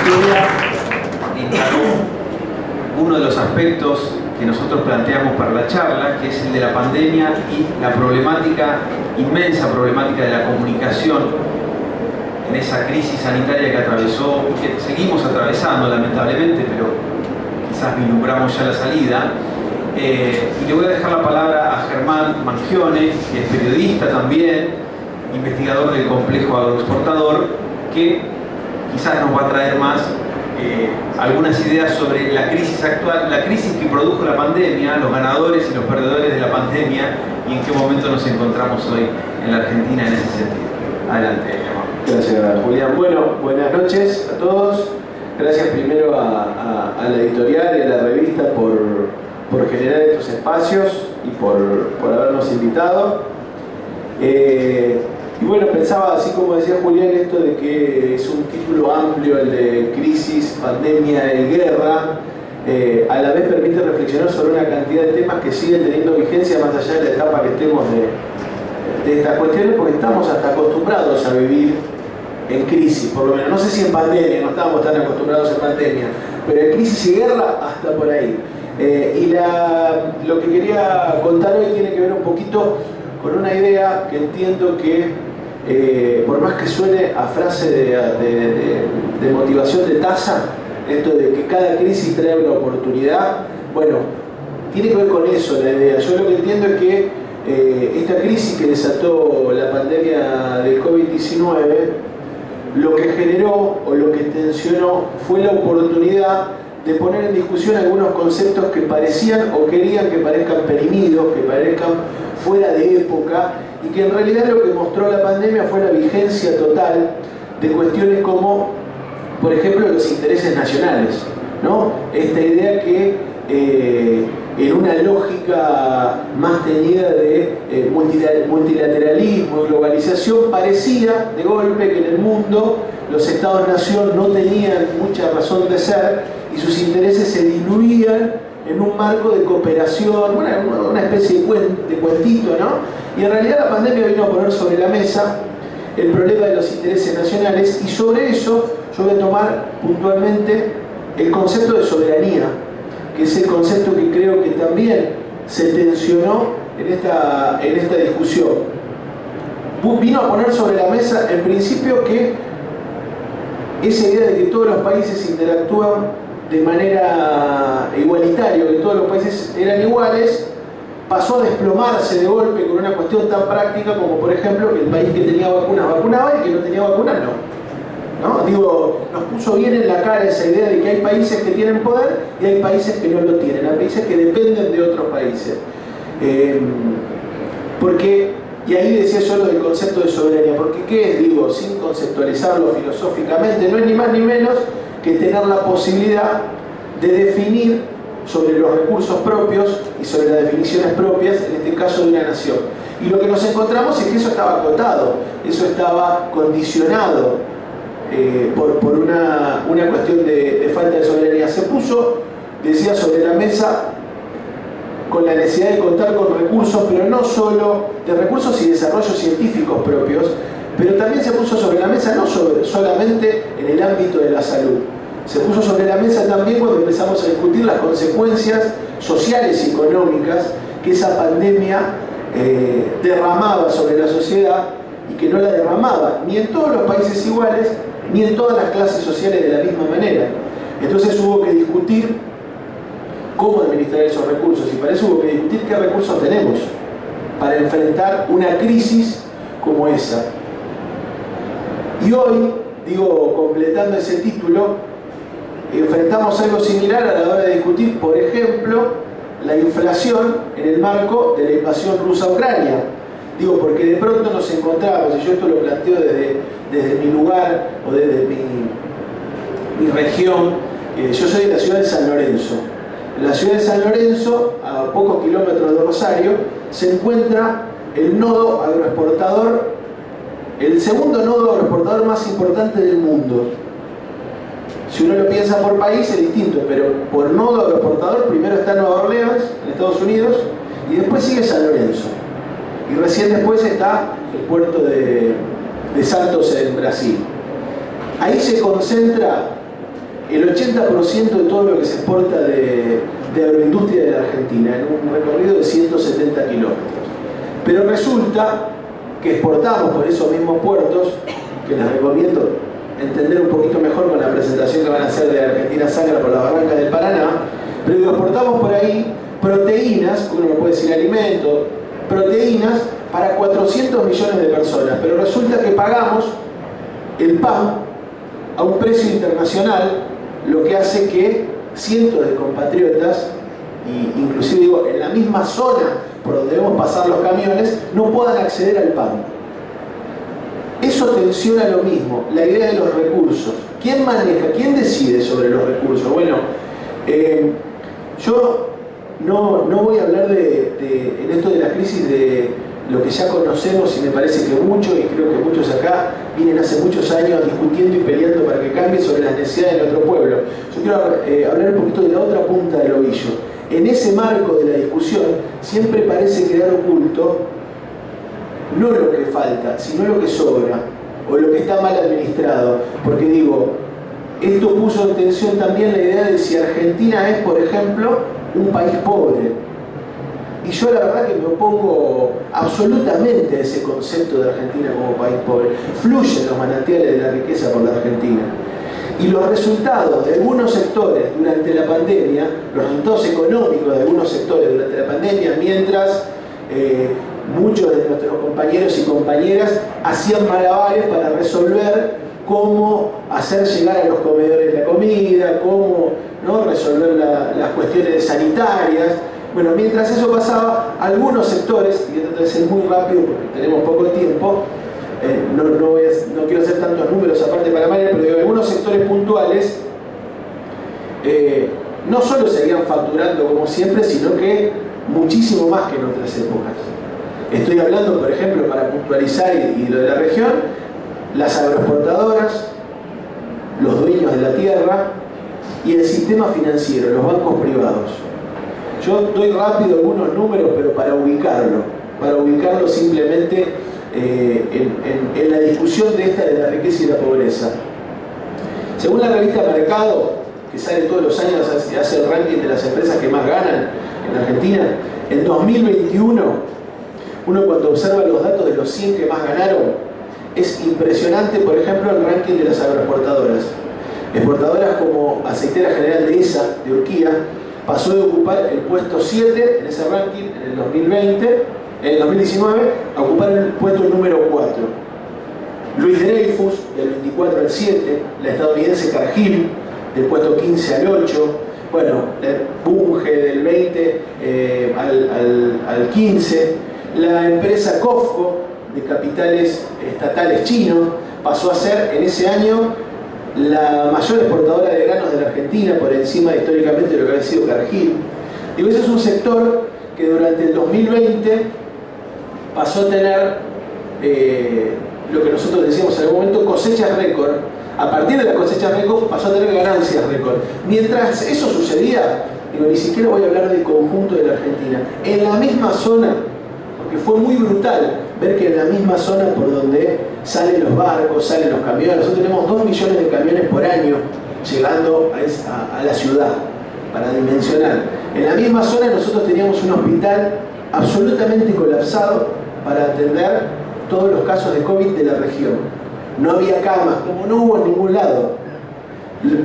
Victoria instaló uno de los aspectos que nosotros planteamos para la charla, que es el de la pandemia y la problemática, inmensa problemática de la comunicación en esa crisis sanitaria que atravesó, que seguimos atravesando lamentablemente, pero quizás vislumbramos ya la salida. Y le voy a dejar la palabra a Germán Mangione, que es periodista también, investigador del complejo agroexportador, que quizás nos va a traer más algunas ideas sobre la crisis actual, la crisis que produjo la pandemia, los ganadores y los perdedores de la pandemia y en qué momento nos encontramos hoy en la Argentina en ese sentido. Adelante, Germán. Gracias, Julián. Bueno, buenas noches a todos. Gracias primero a la editorial y a la revista por generar estos espacios y por habernos invitado. Y bueno, pensaba, así como decía Julián, esto de que es un título amplio, el de crisis, pandemia y guerra, a la vez permite reflexionar sobre una cantidad de temas que siguen teniendo vigencia más allá de la etapa que estemos de estas cuestiones, porque estamos hasta acostumbrados a vivir en crisis, por lo menos. No sé si en pandemia, no estábamos tan acostumbrados en pandemia, pero en crisis y guerra hasta por ahí. Lo que quería contar hoy tiene que ver un poquito con una idea que entiendo que por más que suene a frase de motivación de taza, esto de que cada crisis trae una oportunidad, bueno, tiene que ver con eso la idea. Yo lo que entiendo es que esta crisis que desató la pandemia del COVID-19, lo que generó o lo que tensionó fue la oportunidad de poner en discusión algunos conceptos que parecían o querían que parezcan perimidos, que parezcan fuera de época, y que en realidad lo que mostró la pandemia fue la vigencia total de cuestiones como, por ejemplo, los intereses nacionales, ¿no? Esta idea que en una lógica más teñida de multilateralismo y globalización, parecía de golpe que en el mundo los estados-nación no tenían mucha razón de ser y sus intereses se diluían en un marco de cooperación, una especie de cuentito, ¿no? Y en realidad la pandemia vino a poner sobre la mesa el problema de los intereses nacionales, y sobre eso yo voy a tomar puntualmente el concepto de soberanía, que es el concepto que creo que también se tensionó en esta discusión. Vino a poner sobre la mesa, en principio, que esa idea de que todos los países interactúan de manera igualitaria, que todos los países eran iguales, pasó a desplomarse de golpe con una cuestión tan práctica como, por ejemplo, que el país que tenía vacunas vacunaba y que no tenía vacunas no. Digo, nos puso bien en la cara esa idea de que hay países que tienen poder y hay países que no lo tienen, hay países que dependen de otros países. Y ahí decía yo lo del concepto de soberanía, porque ¿qué es? Digo, sin conceptualizarlo filosóficamente, no es ni más ni menos que tener la posibilidad de definir sobre los recursos propios y sobre las definiciones propias, en este caso de una nación. Y lo que nos encontramos es que eso estaba acotado, eso estaba condicionado por una cuestión de falta de soberanía. Se puso, decía, sobre la mesa con la necesidad de contar con recursos, pero no solo de recursos y desarrollos científicos propios, pero también se puso sobre la mesa no solamente en el ámbito de la salud. Se puso sobre la mesa también cuando empezamos a discutir las consecuencias sociales y económicas que esa pandemia derramaba sobre la sociedad, y que no la derramaba ni en todos los países iguales, ni en todas las clases sociales de la misma manera. Entonces hubo que discutir cómo administrar esos recursos, y para eso hubo que discutir qué recursos tenemos para enfrentar una crisis como esa. Y hoy, digo, completando ese título, enfrentamos algo similar a la hora de discutir, por ejemplo, la inflación en el marco de la invasión rusa a Ucrania. Digo, porque de pronto nos encontramos, y yo esto lo planteo desde mi lugar o desde mi región, yo soy de la ciudad de San Lorenzo. En la ciudad de San Lorenzo, a pocos kilómetros de Rosario, se encuentra el nodo agroexportador, el segundo nodo agroexportador más importante del mundo. Si uno lo piensa por país es distinto, pero por nodo agroexportador primero está Nueva Orleans, en Estados Unidos, y después sigue San Lorenzo. Y recién después está el puerto de Santos en Brasil. Ahí se concentra el 80% de todo lo que se exporta de agroindustria de la Argentina, en un recorrido de 170 kilómetros. Pero resulta que exportamos por esos mismos puertos, que les recomiendo entender un poquito mejor con la presentación que van a hacer de Argentina Sacra por la Barranca del Paraná, pero exportamos por ahí proteínas, uno no puede decir alimentos, proteínas para 400 millones de personas, pero resulta que pagamos el pan a un precio internacional, lo que hace que cientos de compatriotas, y inclusive digo, en la misma zona por donde debemos pasar los camiones, no puedan acceder al pan. Eso tensiona lo mismo, la idea de los recursos. ¿Quién maneja? ¿Quién decide sobre los recursos? Bueno, yo no voy a hablar en esto de la crisis de lo que ya conocemos, y me parece que muchos, y creo que muchos acá, vienen hace muchos años discutiendo y peleando para que cambie sobre las necesidades de nuestro pueblo. Yo quiero hablar un poquito de la otra punta del ovillo. En ese marco de la discusión siempre parece quedar oculto no lo que falta, sino lo que sobra, o lo que está mal administrado. Porque digo, esto puso en tensión también la idea de si Argentina es, por ejemplo, un país pobre. Y yo la verdad que me opongo absolutamente a ese concepto de Argentina como país pobre. Fluyen los manantiales de la riqueza por la Argentina. Y los resultados de algunos sectores durante la pandemia, los resultados económicos de algunos sectores durante la pandemia, mientras muchos de nuestros compañeros y compañeras hacían malabares para resolver cómo hacer llegar a los comedores la comida, cómo resolver las cuestiones sanitarias. Bueno, mientras eso pasaba, algunos sectores, y esto debe ser muy rápido porque tenemos poco tiempo, no quiero hacer tantos números aparte para María, pero digo, algunos sectores puntuales no solo seguían facturando como siempre, sino que muchísimo más que en otras épocas. Estoy hablando, por ejemplo, para puntualizar y lo de la región, las agroexportadoras, los dueños de la tierra y el sistema financiero, los bancos privados. Yo doy rápido algunos números, pero para ubicarlo simplemente en la discusión de la riqueza y la pobreza. Según la revista Mercado, que sale todos los años, hace el ranking de las empresas que más ganan en Argentina, en 2021, uno cuando observa los datos de los 100 que más ganaron, es impresionante, por ejemplo, el ranking de las agroexportadoras. Exportadoras como Aceitera General de ESA, de Urquía, pasó de ocupar el puesto 7 en ese ranking en el 2019, a ocupar el puesto número 4. Luis Dreyfus, del 24 al 7, la estadounidense Cargill, del puesto 15 al 8, bueno, Bunge, del 20 al 15, la empresa Cofco, de capitales estatales chinos, pasó a ser en ese año la mayor exportadora de granos de la Argentina, por encima históricamente de lo que había sido Cargill. Digo, ese es un sector que durante el 2020 pasó a tener lo que nosotros decíamos en algún momento, cosechas récord. A partir de las cosechas récord pasó a tener ganancias récord. Mientras eso sucedía, digo, ni siquiera voy a hablar del conjunto de la Argentina, en la misma zona, porque fue muy brutal ver que en la misma zona por donde salen los barcos, salen los camiones, nosotros tenemos 2 millones de camiones por año llegando a la ciudad, para dimensionar. En la misma zona nosotros teníamos un hospital absolutamente colapsado para atender todos los casos de COVID de la región. No había camas, como no hubo en ningún lado.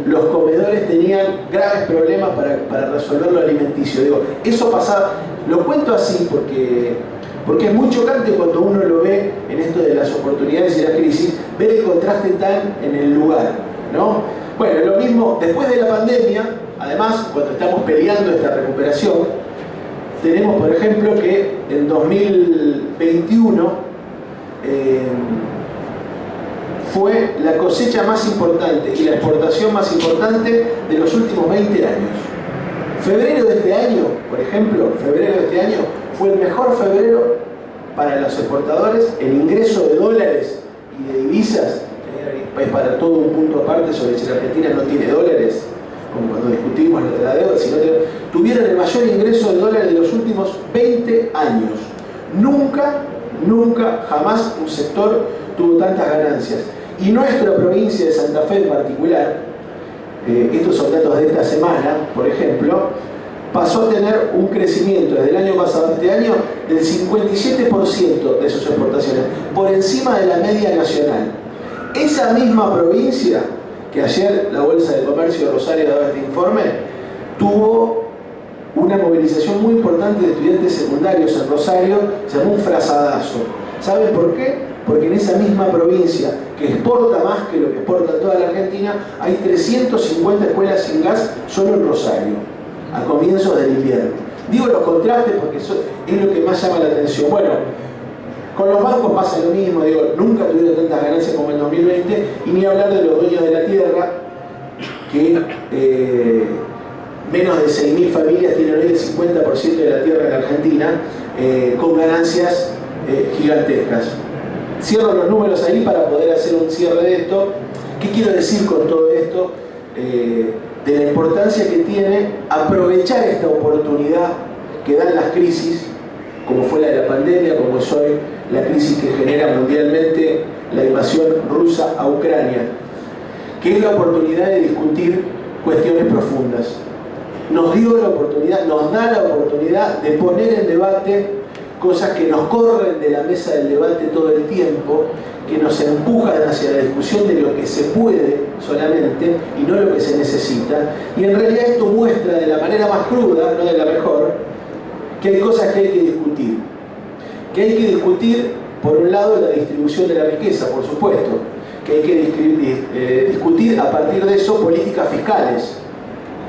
Los comedores tenían graves problemas para resolver lo alimenticio. Digo, eso pasaba, lo cuento así porque es muy chocante cuando uno lo ve en esto de las oportunidades y la crisis, ver el contraste tan en el lugar, ¿no? Bueno, lo mismo después de la pandemia, además, cuando estamos peleando esta recuperación, tenemos, por ejemplo, que en 2021 fue la cosecha más importante y la exportación más importante de los últimos 20 años. Febrero de este año, por ejemplo, fue el mejor febrero para los exportadores en ingreso de dólares y de divisas. Es para todo un punto aparte sobre si la Argentina no tiene dólares, como cuando discutimos lo de la deuda, sino que tuvieron el mayor ingreso de dólares de los últimos 20 años. Nunca, jamás un sector tuvo tantas ganancias. Y nuestra provincia de Santa Fe en particular estos son datos de esta semana, por ejemplo, pasó a tener un crecimiento desde el año pasado a este año del 57% de sus exportaciones, por encima de la media nacional. Esa misma provincia, que ayer la Bolsa de Comercio de Rosario daba este informe, tuvo una movilización muy importante de estudiantes secundarios en Rosario, se llamó un frazadazo. ¿Saben por qué? Porque en esa misma provincia, que exporta más que lo que exporta toda la Argentina, hay 350 escuelas sin gas solo en Rosario, a comienzos del invierno. Digo los contrastes porque eso es lo que más llama la atención. Bueno, con los bancos pasa lo mismo, digo, nunca tuvieron tantas ganancias como en 2020, y ni hablar de los dueños de la tierra, que menos de 6.000 familias tienen hoy el 50% de la tierra en Argentina, con ganancias gigantescas. Cierro los números ahí para poder hacer un cierre de esto. ¿Qué quiero decir con todo esto? De la importancia que tiene aprovechar esta oportunidad que dan las crisis, como fue la de la pandemia, como es hoy la crisis que genera mundialmente la invasión rusa a Ucrania, que es la oportunidad de discutir cuestiones profundas. Nos dio la oportunidad, nos da la oportunidad de poner en debate cosas que nos corren de la mesa del debate todo el tiempo, que nos empujan hacia la discusión de lo que se puede solamente y no lo que se necesita. Y en realidad esto muestra de la manera más cruda, no de la mejor, que hay cosas que hay que discutir. Que hay que discutir, por un lado, la distribución de la riqueza, por supuesto. Que hay que discutir a partir de eso políticas fiscales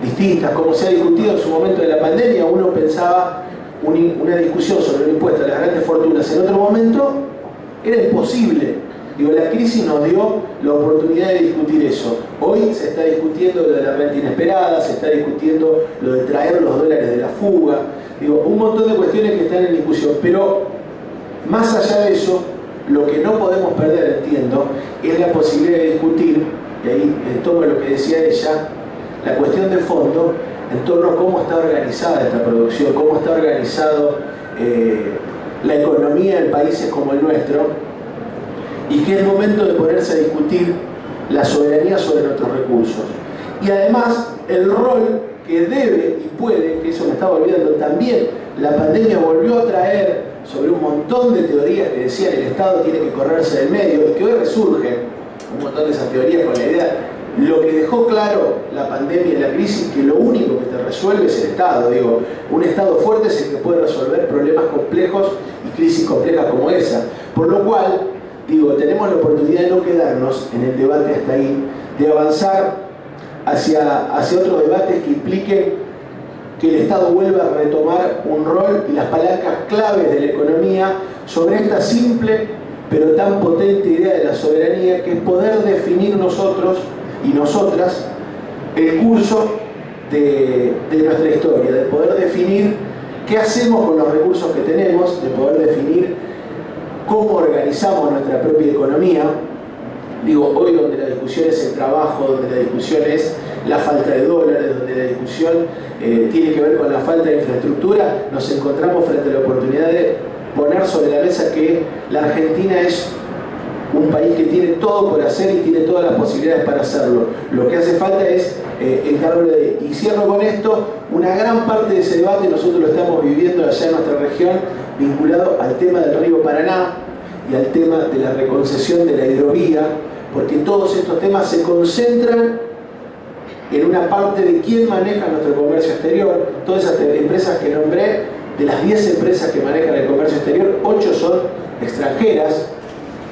distintas, como se ha discutido en su momento de la pandemia. Uno pensaba una discusión sobre el impuesto a las grandes fortunas en otro momento, era imposible. Digo, la crisis nos dio la oportunidad de discutir eso. Hoy se está discutiendo lo de la renta inesperada, se está discutiendo lo de traer los dólares de la fuga. Digo, un montón de cuestiones que están en discusión, pero más allá de eso, lo que no podemos perder, entiendo, es la posibilidad de discutir, y ahí tomo lo que decía ella, la cuestión de fondo en torno a cómo está organizada esta producción, cómo está organizado la economía en países como el nuestro, y que es el momento de ponerse a discutir la soberanía sobre nuestros recursos. Y además, el rol que debe y puede, que eso me estaba olvidando también, la pandemia volvió a traer sobre un montón de teorías que decían el Estado tiene que correrse del medio, y que hoy resurgen un montón de esas teorías con la idea. Lo que dejó claro la pandemia y la crisis, que lo único que te resuelve es el Estado. Digo, un Estado fuerte es el que puede resolver problemas complejos y crisis complejas como esa. Por lo cual, digo, tenemos la oportunidad de no quedarnos en el debate hasta ahí, de avanzar hacia otros debates que impliquen que el Estado vuelva a retomar un rol y las palancas claves de la economía sobre esta simple pero tan potente idea de la soberanía, que es poder definir nosotros y nosotras el curso de nuestra historia, de poder definir qué hacemos con los recursos que tenemos, de poder definir cómo organizamos nuestra propia economía. Digo, hoy donde la discusión es el trabajo, donde la discusión es la falta de dólares, donde la discusión tiene que ver con la falta de infraestructura, nos encontramos frente a la oportunidad de poner sobre la mesa que la Argentina es un país que tiene todo por hacer y tiene todas las posibilidades para hacerlo. Lo que hace falta es encargarlo de... Y cierro con esto, una gran parte de ese debate nosotros lo estamos viviendo allá en nuestra región, vinculado al tema del río Paraná y al tema de la reconcesión de la hidrovía, porque todos estos temas se concentran en una parte de quién maneja nuestro comercio exterior. Todas esas empresas que nombré, de las 10 empresas que manejan el comercio exterior, 8 son extranjeras,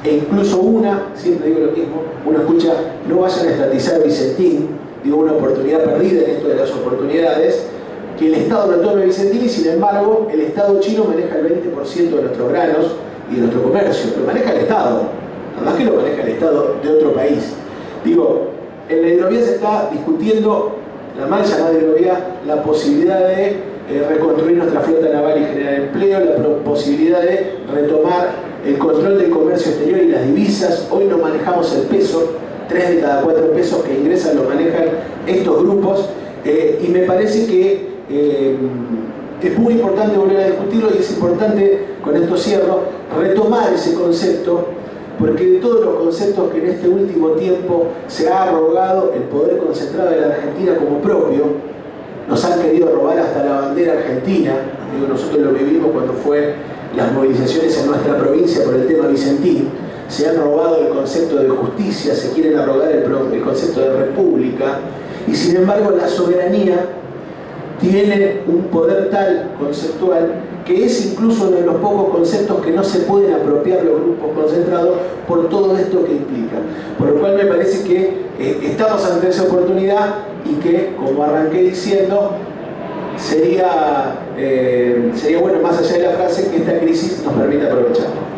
e incluso una, siempre digo lo mismo, uno escucha, no vayan a estatizar Vicentín, digo, una oportunidad perdida en esto de las oportunidades, que el Estado lo tome Vicentín, y sin embargo el Estado chino maneja el 20% de nuestros granos y de nuestro comercio, lo maneja el Estado, nada más que lo maneja el Estado de otro país. Digo, en la hidrovía se está discutiendo, la mal llamada hidrovía, la posibilidad de reconstruir nuestra flota naval y generar empleo, la posibilidad de retomar el control del comercio exterior y las divisas. Hoy no manejamos el peso, 3 de cada 4 pesos que ingresan lo manejan estos grupos, y me parece que es muy importante volver a discutirlo, y es importante, con esto cierro, retomar ese concepto porque de todos los conceptos que en este último tiempo se ha arrogado el poder concentrado de la Argentina como propio, nos han querido robar hasta la bandera argentina. Digo, nosotros lo vivimos cuando fue las movilizaciones en nuestra provincia por el tema Vicentín. Se han robado el concepto de justicia, se quieren arrogar el concepto de república, y sin embargo la soberanía tiene un poder tal conceptual que es incluso uno de los pocos conceptos que no se pueden apropiar los grupos concentrados por todo esto que implica. Por lo cual me parece que estamos ante esa oportunidad y que, como arranqué diciendo, sería bueno, más allá de la frase, que esta crisis nos permita aprovecharlo.